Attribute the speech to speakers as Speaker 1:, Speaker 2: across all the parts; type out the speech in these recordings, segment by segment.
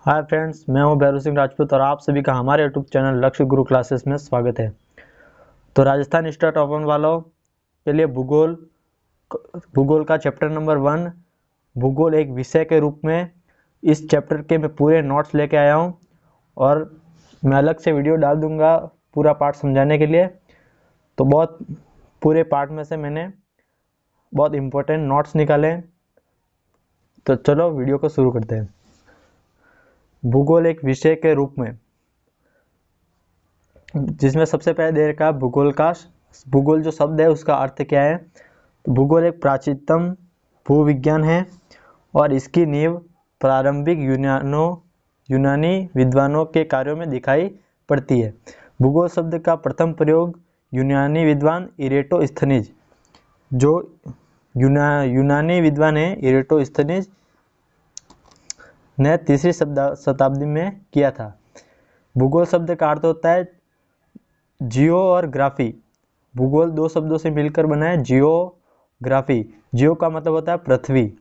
Speaker 1: Hi friends, मैं हूं भैरू सिंह राजपूत और आप सभी का हमारे यूट्यूब चैनल लक्ष्य गुरु क्लासेस में स्वागत है। तो राजस्थान स्टार्ट ओपन वालों के लिए भूगोल का चैप्टर नंबर 1 भूगोल एक विषय के रूप में इस चैप्टर के मैं पूरे नोट्स लेके आया हूं और मैं अलग से वीडियो डाल दूंगा पूरा पार्ट समझाने के लिए। तो बहुत पूरे पार्ट में से मैंने बहुत इम्पोर्टेंट नोट्स निकाले। तो चलो वीडियो को शुरू करते हैं। भूगोल एक विषय के रूप में, जिसमें सबसे पहले दे रखा है भूगोल जो शब्द है उसका अर्थ क्या है। तो भूगोल एक प्राचीनतम भूविज्ञान है और इसकी नींव प्रारंभिक यूनानी विद्वानों के कार्यों में दिखाई पड़ती है। भूगोल शब्द का प्रथम प्रयोग यूनानी विद्वान इरेटोस्थनीज, जो यूनानी विद्वान है इरेटोस्थनीज ने 3री शताब्दी में किया था। भूगोल शब्द का अर्थ होता है जियो और ग्राफी। भूगोल 2 शब्दों से मिलकर बना है, जियोग्राफी। जियो का मतलब होता है पृथ्वी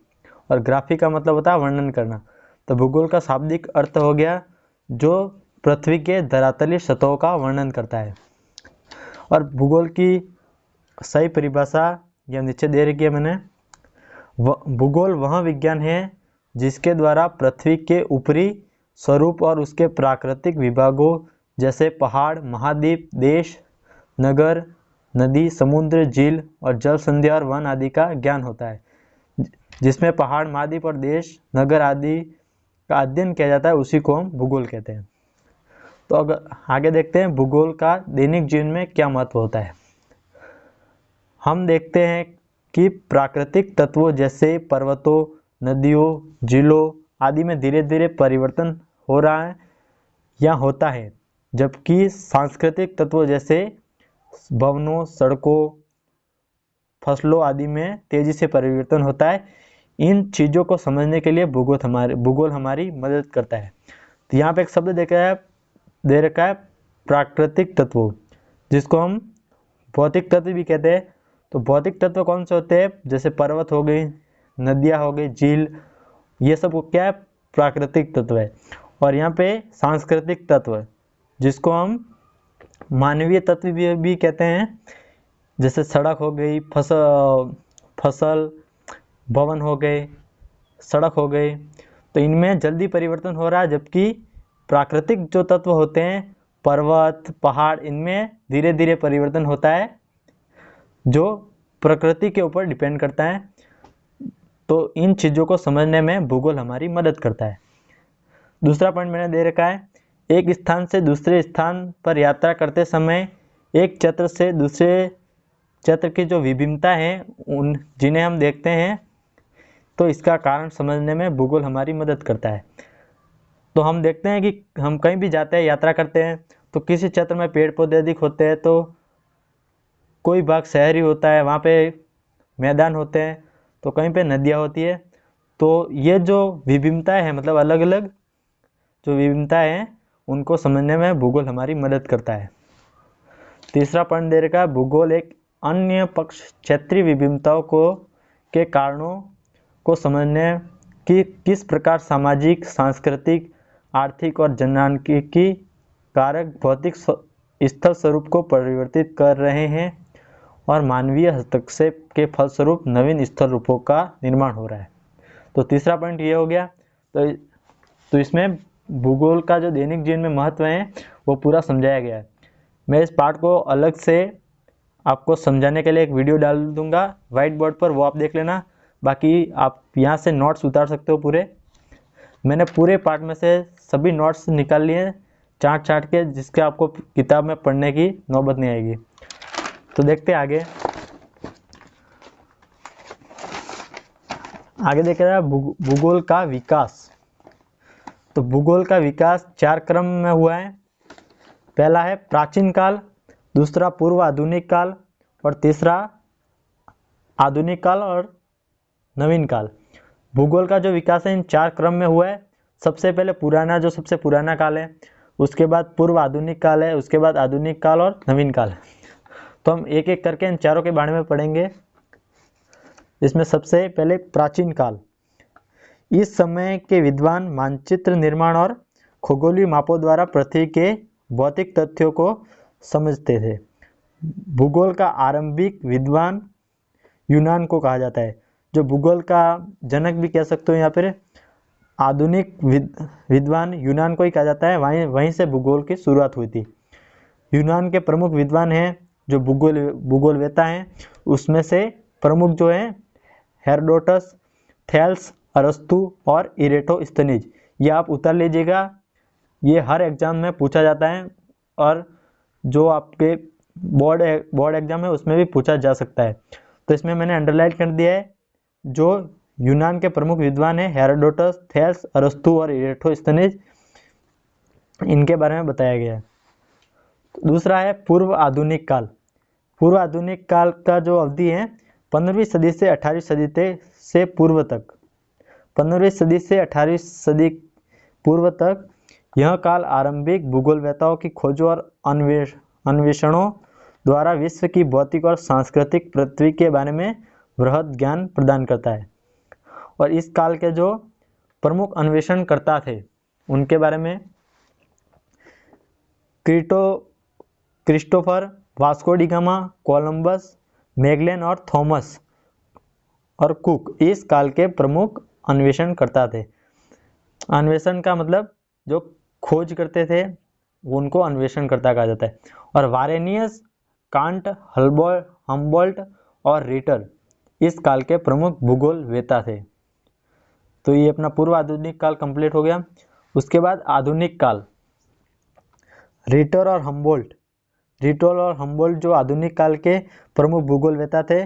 Speaker 1: और ग्राफी का मतलब होता है वर्णन करना। तो भूगोल का शाब्दिक अर्थ हो गया जो पृथ्वी के धरातलीय सतहों का वर्णन करता है। और भूगोल की सही परिभाषा यह नीचे दे रखी है मैंने। भूगोल वह विज्ञान है जिसके द्वारा पृथ्वी के ऊपरी स्वरूप और उसके प्राकृतिक विभागों जैसे पहाड़, महाद्वीप, देश, नगर, नदी, समुद्र, झील और जल संधि और वन आदि का ज्ञान होता है। जिसमें पहाड़, महाद्वीप और देश, नगर आदि का अध्ययन किया जाता है, उसी को हम भूगोल कहते हैं। तो अगर आगे देखते हैं भूगोल का दैनिक जीवन में क्या महत्व होता है। हम देखते हैं कि प्राकृतिक तत्वों जैसे पर्वतों, नदियों, झीलों आदि में धीरे धीरे परिवर्तन हो रहा है या होता है, जबकि सांस्कृतिक तत्वों जैसे भवनों, सड़कों, फसलों आदि में तेजी से परिवर्तन होता है। इन चीज़ों को समझने के लिए भूगोल हमारी मदद करता है। तो यहाँ पे एक शब्द दे रखा है प्राकृतिक तत्व, जिसको हम भौतिक तत्व भी कहते हैं। तो भौतिक तत्व कौन से होते हैं? जैसे पर्वत हो गई, नदियाँ हो गई, झील, ये सब क्या है? प्राकृतिक तत्व है। और यहाँ पे सांस्कृतिक तत्व, जिसको हम मानवीय तत्व भी कहते हैं। जैसे सड़क हो गई, फसल, भवन हो गए, सड़क हो गए, तो इनमें जल्दी परिवर्तन हो रहा है, जबकि प्राकृतिक जो तत्व होते हैं, पर्वत, पहाड़, इनमें धीरे धीरे परिवर्तन होता है, जो प्रकृति के ऊपर डिपेंड करता है। तो इन चीज़ों को समझने में भूगोल हमारी मदद करता है। दूसरा पॉइंट मैंने दे रखा है, एक स्थान से दूसरे स्थान पर यात्रा करते समय एक क्षेत्र से दूसरे क्षेत्र की जो विभिन्नता है जिन्हें हम देखते हैं, तो इसका कारण समझने में भूगोल हमारी मदद करता है। तो हम देखते हैं कि हम कहीं भी जाते हैं, यात्रा करते हैं, तो किसी क्षेत्र में पेड़ पौधे अधिक होते हैं, तो कोई भाग शहरी होता है, वहाँ पे मैदान होते हैं, तो कहीं पे नदियाँ होती है। तो ये जो विभिन्नताएं हैं, मतलब अलग अलग जो विभिन्नताएं हैं, उनको समझने में भूगोल हमारी मदद करता है। तीसरा पॉइंट दे रखा है, भूगोल एक अन्य पक्ष क्षेत्रीय विभिन्नताओं के कारणों को समझने कि किस प्रकार सामाजिक, सांस्कृतिक, आर्थिक और जनसांख्यिकी कारक भौतिक स्थल स्वरूप को परिवर्तित कर रहे हैं और मानवीय हस्तक्षेप के फलस्वरूप नवीन स्थल रूपों का निर्माण हो रहा है। तो तीसरा पॉइंट ये हो गया। तो इसमें भूगोल का जो दैनिक जीवन में महत्व है वो पूरा समझाया गया है। मैं इस पार्ट को अलग से आपको समझाने के लिए एक वीडियो डाल दूंगा वाइट बोर्ड पर, वो आप देख लेना। बाकी आप यहाँ से नोट्स उतार सकते हो पूरे। मैंने पूरे पार्ट में से सभी नोट्स निकाल लिए चाट के, जिसके आपको किताब में पढ़ने की नौबत नहीं आएगी। तो देखते हैं आगे देख रहा है भूगोल का विकास। तो भूगोल का विकास 4 क्रम में हुआ है। पहला है प्राचीन काल, दूसरा पूर्व आधुनिक काल और तीसरा आधुनिक काल और नवीन काल। भूगोल का जो विकास है इन 4 क्रम में हुआ है। सबसे पहले सबसे पुराना काल है, उसके बाद पूर्व आधुनिक काल है, उसके बाद आधुनिक काल और नवीन काल है। तो हम एक एक करके इन चारों के बारे में पढ़ेंगे। इसमें सबसे पहले प्राचीन काल, इस समय के विद्वान मानचित्र निर्माण और खगोलीय मापों द्वारा पृथ्वी के भौतिक तथ्यों को समझते थे। भूगोल का आरंभिक विद्वान यूनान को कहा जाता है, जो भूगोल का जनक भी कह सकते हो, या फिर आधुनिक विद्वान यूनान को ही कहा जाता है। वहीं से भूगोल की शुरुआत हुई थी। यूनान के प्रमुख विद्वान हैं जो भूगोलवेता हैं, उसमें से प्रमुख जो हैं हेरोडोटस, थेल्स, अरस्तु और इरेटोस्थनीज। ये आप उतार लीजिएगा, ये हर एग्जाम में पूछा जाता है और जो आपके बोर्ड एग्जाम है उसमें भी पूछा जा सकता है। तो इसमें मैंने अंडरलाइन कर दिया है, जो यूनान के प्रमुख विद्वान हैं हेरोडोटस, थेल्स, अरस्तु और इरेटोस्थनीज, इनके बारे में बताया गया है। दूसरा है पूर्व आधुनिक काल। पूर्व आधुनिक काल का जो अवधि है 15वीं सदी से 18वीं सदी से पूर्व तक, 15वीं सदी से 18वीं सदी पूर्व तक, यह काल आरंभिक भूगोलवेताओं की खोजों और अन्वेषणों द्वारा विश्व की भौतिक और सांस्कृतिक पृथ्वी के बारे में वृहद ज्ञान प्रदान करता है। और इस काल के जो प्रमुख अन्वेषणकर्ता थे उनके बारे में Christopher, Vasco D gamma, Columbus, Magellan और थॉमस और कुक इस काल के प्रमुख अन्वेषण करता थे। अन्वेषण का मतलब जो खोज करते थे उनको अन्वेषण करता कहा जाता है। और वारेनियस, कांट, हम्बोल्ट और रिटर इस काल के प्रमुख भूगोलवेता थे। तो ये अपना पूर्व आधुनिक काल कंप्लीट हो गया। उसके बाद आधुनिक काल, रिटर और हम्बोल्ट जो आधुनिक काल के प्रमुख भूगोलवेता थे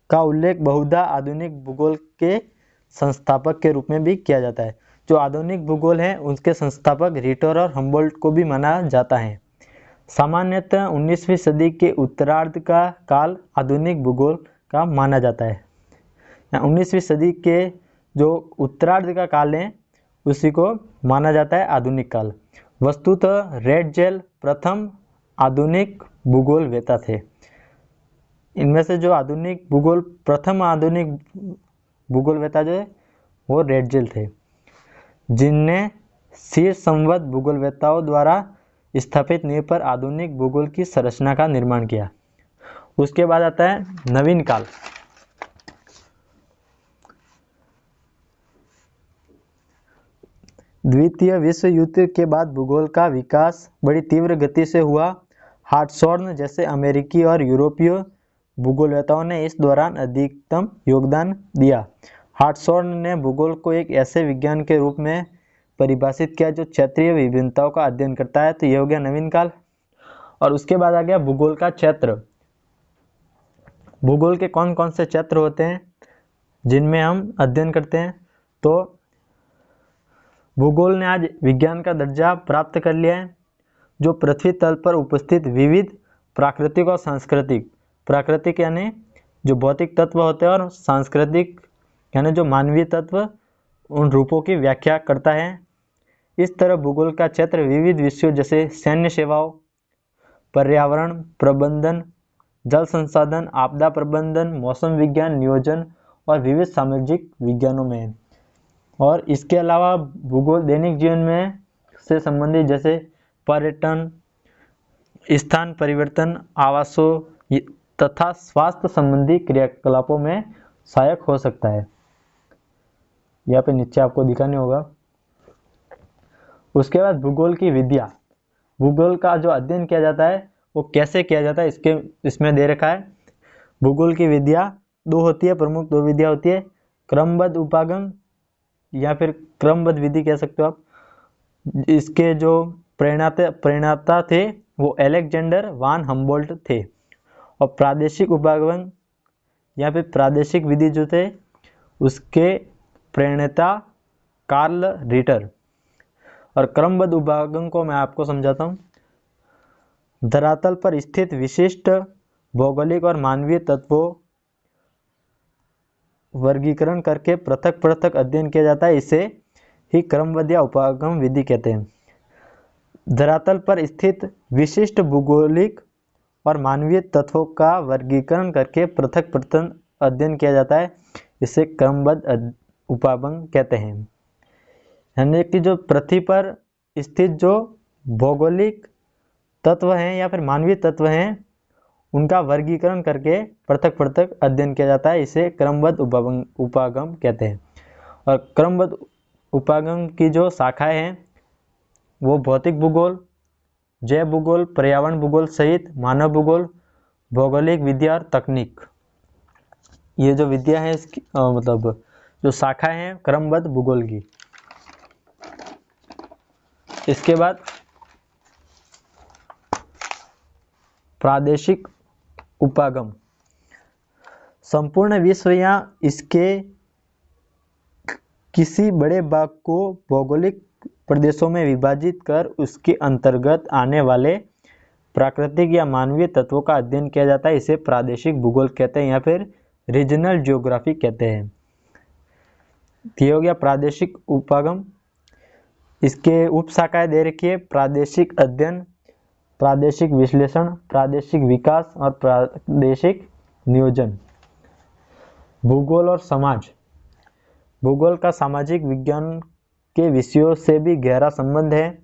Speaker 1: का उल्लेख बहुधा आधुनिक भूगोल के संस्थापक के रूप में भी किया जाता है। जो आधुनिक भूगोल है उसके संस्थापक रिटर और हम्बोल्ट को भी माना जाता है। सामान्यतः 19वीं सदी के उत्तरार्ध का काल आधुनिक भूगोल का माना जाता है। 19वीं सदी के जो उत्तरार्ध का काल है उसी को माना जाता है आधुनिक काल। वस्तुतः रेडजेल प्रथम आधुनिक भूगोलवेता थे। इनमें से जो प्रथम आधुनिक भूगोलवेता जो है वो रेडजेल थे, जिनने शीर्षसंबद्ध भूगोलवेताओं द्वारा स्थापित नींव पर आधुनिक भूगोल की संरचना का निर्माण किया। उसके बाद आता है नवीन काल। द्वितीय विश्व युद्ध के बाद भूगोल का विकास बड़ी तीव्र गति से हुआ। हार्ट्सॉर्न जैसे अमेरिकी और यूरोपीय भूगोलवेताओं ने इस दौरान अधिकतम योगदान दिया। हार्ट्सॉर्न ने भूगोल को एक ऐसे विज्ञान के रूप में परिभाषित किया जो क्षेत्रीय विभिन्नताओं का अध्ययन करता है। तो ये हो गया नवीन काल। और उसके बाद आ गया भूगोल का क्षेत्र। भूगोल के कौन कौन से क्षेत्र होते हैं जिनमें हम अध्ययन करते हैं? तो भूगोल ने आज विज्ञान का दर्जा प्राप्त कर लिया है। जो पृथ्वी तल पर उपस्थित विविध प्राकृतिक और सांस्कृतिक, प्राकृतिक यानी जो भौतिक तत्व होते हैं और सांस्कृतिक यानी जो मानवीय तत्व, उन रूपों की व्याख्या करता है। इस तरह भूगोल का क्षेत्र विविध विषयों जैसे सैन्य सेवाओं, पर्यावरण प्रबंधन, जल संसाधन, आपदा प्रबंधन, मौसम विज्ञान, नियोजन और विविध सामाजिक विज्ञानों में है। और इसके अलावा भूगोल दैनिक जीवन में से संबंधित जैसे पर्यटन, स्थान परिवर्तन, आवासों तथा स्वास्थ्य संबंधी क्रियाकलापों में सहायक हो सकता है। यहाँ पे नीचे आपको दिखाने होगा। उसके बाद भूगोल की विधियाँ। भूगोल का जो अध्ययन किया जाता है वो कैसे किया जाता है इसमें दे रखा है। भूगोल की विधियाँ दो होती है, प्रमुख दो विधियाँ होती है, क्रमबद्ध उपागम या फिर क्रमबद्ध विधि कह सकते हो आप। इसके जो प्रणेता थे वो अलेक्जेंडर वान हम्बोल्ट थे। और प्रादेशिक उपागम या फिर प्रादेशिक विधि जो थे उसके प्रणेता कार्ल रिटर। और क्रमबद्ध उपागम को मैं आपको समझाता हूँ। धरातल पर स्थित विशिष्ट भौगोलिक और मानवीय तत्वों वर्गीकरण करके पृथक पृथक अध्ययन किया जाता है, इसे ही क्रमबद्ध या उपागम विधि कहते हैं। धरातल पर स्थित विशिष्ट भूगोलिक और मानवीय तत्वों का वर्गीकरण करके पृथक पृथक अध्ययन किया जाता है, इसे क्रमबद्ध उपागम कहते हैं। यानी कि जो पृथ्वी पर स्थित जो भौगोलिक तत्व हैं या फिर मानवीय तत्व हैं उनका वर्गीकरण करके पृथक पृथक अध्ययन किया जाता है, इसे क्रमबद्ध उपागम कहते हैं। और क्रमबद्ध उपागम की जो शाखाएं हैं वो भौतिक भूगोल, जैव भूगोल, पर्यावरण भूगोल सहित मानव भूगोल, भौगोलिक विद्या और तकनीक, ये जो विद्या है इसकी मतलब जो शाखाएं हैं क्रमबद्ध भूगोल की। इसके बाद प्रादेशिक उपागम, संपूर्ण विश्व या इसके किसी बड़े भाग को भौगोलिक प्रदेशों में विभाजित कर उसके अंतर्गत आने वाले प्राकृतिक या मानवीय तत्वों का अध्ययन किया जाता है, इसे प्रादेशिक भूगोल कहते हैं या फिर रीजनल जियोग्राफी कहते हैं। ये हो गया प्रादेशिक उपागम। इसके उप शाखाएं दे रखी है, प्रादेशिक अध्ययन, प्रादेशिक विश्लेषण, प्रादेशिक विकास और प्रादेशिक नियोजन। भूगोल और समाज, भूगोल का सामाजिक विज्ञान के विषयों से भी गहरा संबंध है।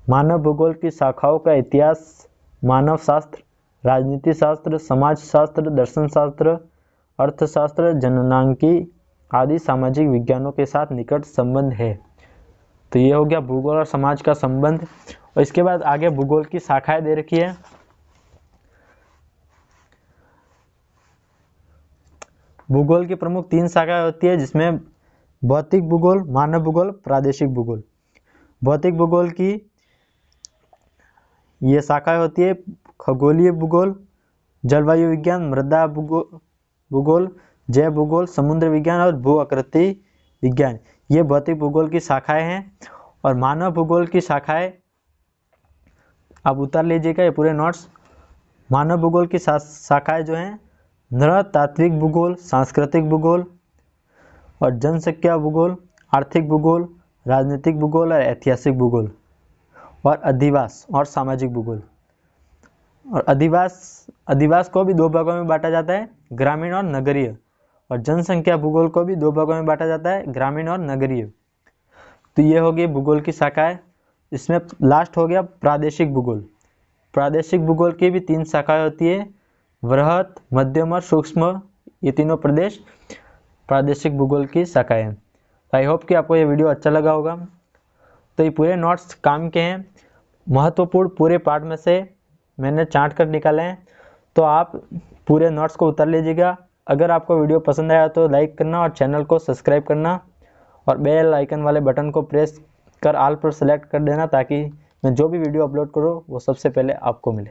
Speaker 1: मानव भूगोल की शाखाओं का इतिहास, मानव शास्त्र, राजनीति शास्त्र, समाज शास्त्र, दर्शन शास्त्र, अर्थशास्त्र, जननांकी आदि सामाजिक विज्ञानों के साथ निकट संबंध है। तो ये हो गया भूगोल और समाज का संबंध। और इसके बाद आगे भूगोल की शाखाएं दे रखी है। भूगोल की प्रमुख 3 शाखाएं होती है, जिसमें भौतिक भूगोल, मानव भूगोल, प्रादेशिक भूगोल। भौतिक भूगोल की ये शाखाएं होती है खगोलीय भूगोल, जलवायु विज्ञान, मृदा भूगोल, जैव भूगोल, समुद्र विज्ञान और भू आकृति विज्ञान। ये भौतिक भूगोल की शाखाएं हैं। और मानव भूगोल की शाखाएं आप उतार लीजिएगा ये पूरे नोट्स। मानव भूगोल की शाखाएं जो हैं नृतात्विक भूगोल, सांस्कृतिक भूगोल और जनसंख्या भूगोल, आर्थिक भूगोल, राजनीतिक भूगोल और ऐतिहासिक भूगोल, और अधिवास और सामाजिक भूगोल। और अधिवास को भी 2 भागों में बांटा जाता है, ग्रामीण और नगरीय। और जनसंख्या भूगोल को भी 2 भागों में बांटा जाता है, ग्रामीण और नगरीय। तो ये हो गई भूगोल की शाखाएं। इसमें लास्ट हो गया प्रादेशिक भूगोल। प्रादेशिक भूगोल की भी 3 शाखाएं होती है, वृहत, मध्यम और सूक्ष्म, ये तीनों प्रदेश प्रादेशिक भूगोल की शाखाएं। आई होप कि आपको ये वीडियो अच्छा लगा होगा। तो ये पूरे नोट्स काम के हैं, महत्वपूर्ण पूरे पार्ट में से मैंने छांट कर निकाले हैं। तो आप पूरे नोट्स को उतार लीजिएगा। अगर आपको वीडियो पसंद आया तो लाइक करना और चैनल को सब्सक्राइब करना और बेल आइकन वाले बटन को प्रेस कर ऑल पर सेलेक्ट कर देना, ताकि मैं जो भी वीडियो अपलोड करूँ वो सबसे पहले आपको मिले।